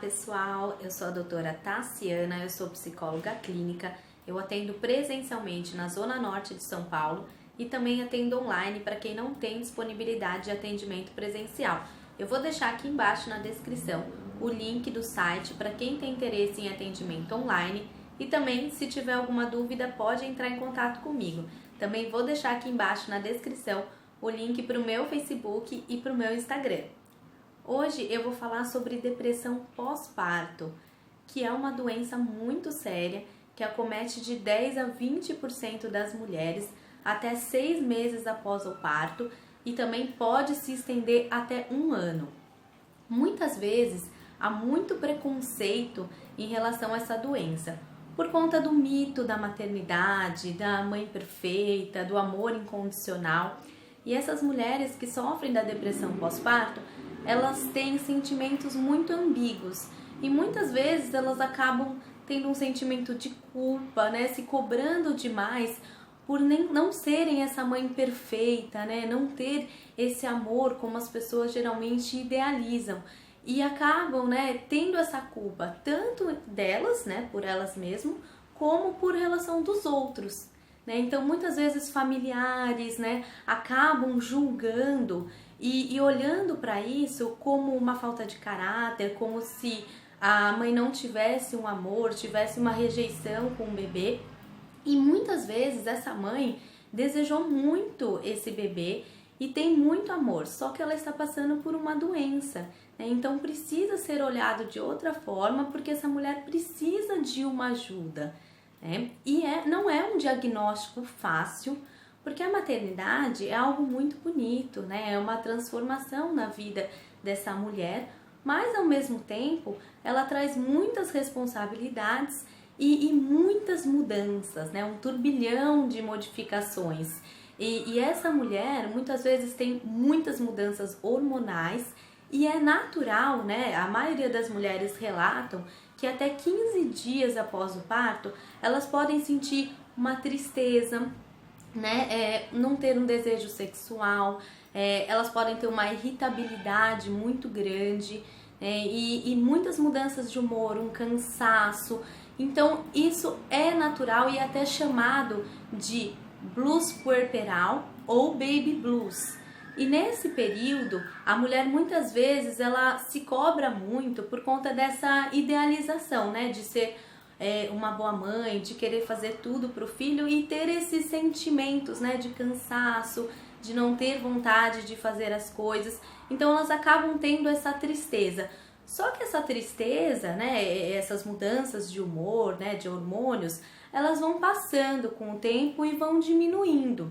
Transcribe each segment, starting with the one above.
pessoal, eu sou a doutora Tassiana, eu sou psicóloga clínica, eu atendo presencialmente na Zona Norte de São Paulo e também atendo online para quem não tem disponibilidade de atendimento presencial. Eu vou deixar aqui embaixo na descrição o link do site para quem tem interesse em atendimento online e também, se tiver alguma dúvida, pode entrar em contato comigo. Também vou deixar aqui embaixo na descrição o link para o meu Facebook e para o meu Instagram. Hoje eu vou falar sobre depressão pós-parto, que é uma doença muito séria que acomete de 10 a 20% das mulheres até 6 meses após o parto e também pode se estender até 1 ano. Muitas vezes há muito preconceito em relação a essa doença, por conta do mito da maternidade, da mãe perfeita, do amor incondicional. E essas mulheres que sofrem da depressão pós-parto, elas têm sentimentos muito ambíguos e muitas vezes elas acabam tendo um sentimento de culpa, né, se cobrando demais por não serem essa mãe perfeita, né, não ter esse amor como as pessoas geralmente idealizam e acabam, né, tendo essa culpa tanto delas, né, por elas mesmas, como por relação dos outros. Então, muitas vezes familiares, né, acabam julgando e olhando para isso como uma falta de caráter, como se a mãe não tivesse um amor, tivesse uma rejeição com o bebê. E muitas vezes essa mãe desejou muito esse bebê e tem muito amor, só que ela está passando por uma doença, né? Então precisa ser olhado de outra forma, porque essa mulher precisa de uma ajuda. E não é um diagnóstico fácil, porque a maternidade é algo muito bonito, né? É uma transformação na vida dessa mulher, mas ao mesmo tempo ela traz muitas responsabilidades e muitas mudanças, né? Um turbilhão de modificações. E essa mulher muitas vezes tem muitas mudanças hormonais e é natural, né? A maioria das mulheres relatam que até 15 dias após o parto, elas podem sentir uma tristeza, né? Não ter um desejo sexual, elas podem ter uma irritabilidade muito grande, e muitas mudanças de humor, um cansaço. Então, isso é natural e é até chamado de blues puerperal ou baby blues. E nesse período, a mulher muitas vezes ela se cobra muito por conta dessa idealização, né, de ser uma boa mãe, de querer fazer tudo para o filho e ter esses sentimentos, né, de cansaço, de não ter vontade de fazer as coisas. Então elas acabam tendo essa tristeza. Só que essa tristeza, né, essas mudanças de humor, né, de hormônios, elas vão passando com o tempo e vão diminuindo.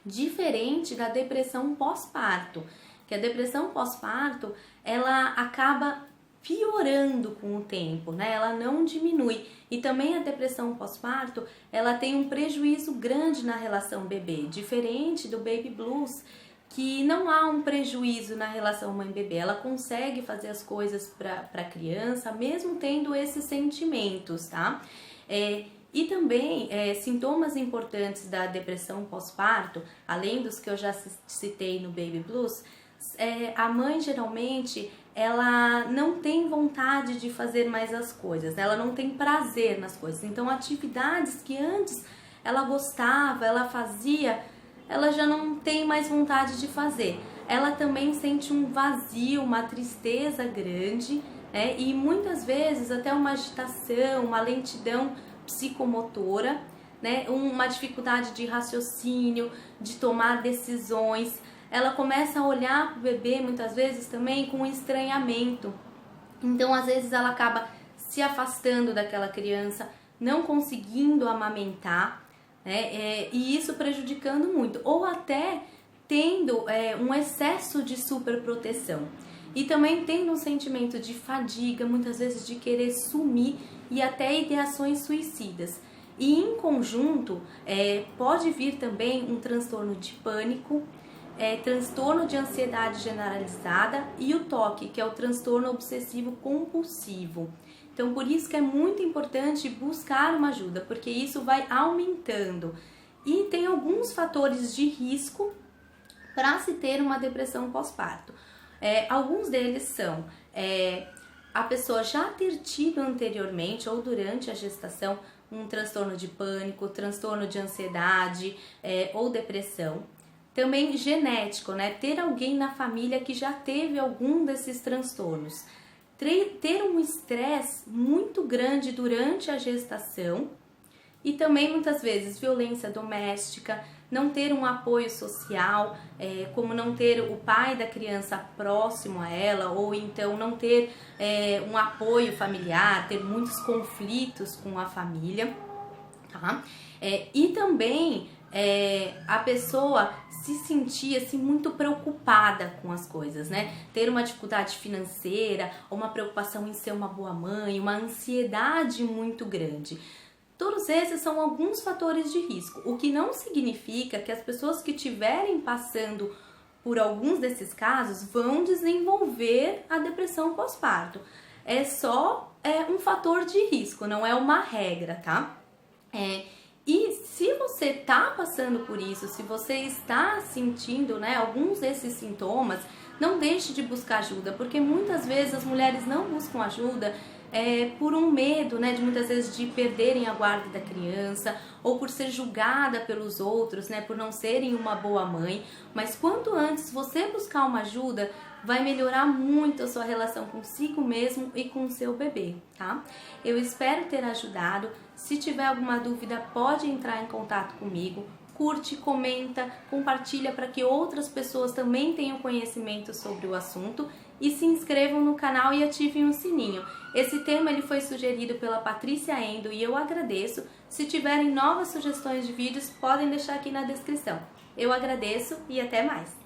Diferente da depressão pós-parto, que a depressão pós-parto, ela acaba piorando com o tempo, né? Ela não diminui. E também a depressão pós-parto, ela tem um prejuízo grande na relação bebê, diferente do baby blues, que não há um prejuízo na relação mãe-bebê. Ela consegue fazer as coisas para a criança, mesmo tendo esses sentimentos, tá? E também sintomas importantes da depressão pós-parto, além dos que eu já citei no baby blues, a mãe geralmente ela não tem vontade de fazer mais as coisas, né? Ela não tem prazer nas coisas. Então atividades que antes ela gostava, ela fazia, ela já não tem mais vontade de fazer. Ela também sente um vazio, uma tristeza grande, né? E muitas vezes até uma agitação, uma lentidão psicomotora, né? Uma dificuldade de raciocínio, de tomar decisões. Ela começa a olhar para o bebê muitas vezes também com estranhamento. Então às vezes ela acaba se afastando daquela criança, não conseguindo amamentar, né? E isso prejudicando muito, ou até tendo um excesso de superproteção. E também tendo um sentimento de fadiga, muitas vezes de querer sumir e até ideações suicidas. E em conjunto pode vir também um transtorno de pânico, transtorno de ansiedade generalizada e o TOC, que é o transtorno obsessivo compulsivo. Então por isso que é muito importante buscar uma ajuda, porque isso vai aumentando. E tem alguns fatores de risco para se ter uma depressão pós-parto. Alguns deles são a pessoa já ter tido anteriormente ou durante a gestação um transtorno de pânico, transtorno de ansiedade ou depressão. Também genético, né? Ter alguém na família que já teve algum desses transtornos. Ter um estresse muito grande durante a gestação e também muitas vezes violência doméstica, não ter um apoio social, como não ter o pai da criança próximo a ela, ou então não ter um apoio familiar, ter muitos conflitos com a família, tá? E também a pessoa se sentir assim muito preocupada com as coisas, né? Ter uma dificuldade financeira, ou uma preocupação em ser uma boa mãe, uma ansiedade muito grande. Todos esses são alguns fatores de risco, o que não significa que as pessoas que estiverem passando por alguns desses casos vão desenvolver a depressão pós-parto. É só um fator de risco, não é uma regra, tá? E se você está passando por isso, se você está sentindo, né, alguns desses sintomas, não deixe de buscar ajuda, porque muitas vezes as mulheres não buscam ajuda por um medo, né, de muitas vezes de perderem a guarda da criança, ou por ser julgada pelos outros, né, por não serem uma boa mãe. Mas quanto antes você buscar uma ajuda, vai melhorar muito a sua relação consigo mesmo e com o seu bebê, tá? Eu espero ter ajudado. Se tiver alguma dúvida, pode entrar em contato comigo. Curte, comenta, compartilha para que outras pessoas também tenham conhecimento sobre o assunto e se inscrevam no canal e ativem o sininho. Esse tema ele foi sugerido pela Patrícia Endo e eu agradeço. Se tiverem novas sugestões de vídeos, podem deixar aqui na descrição. Eu agradeço e até mais!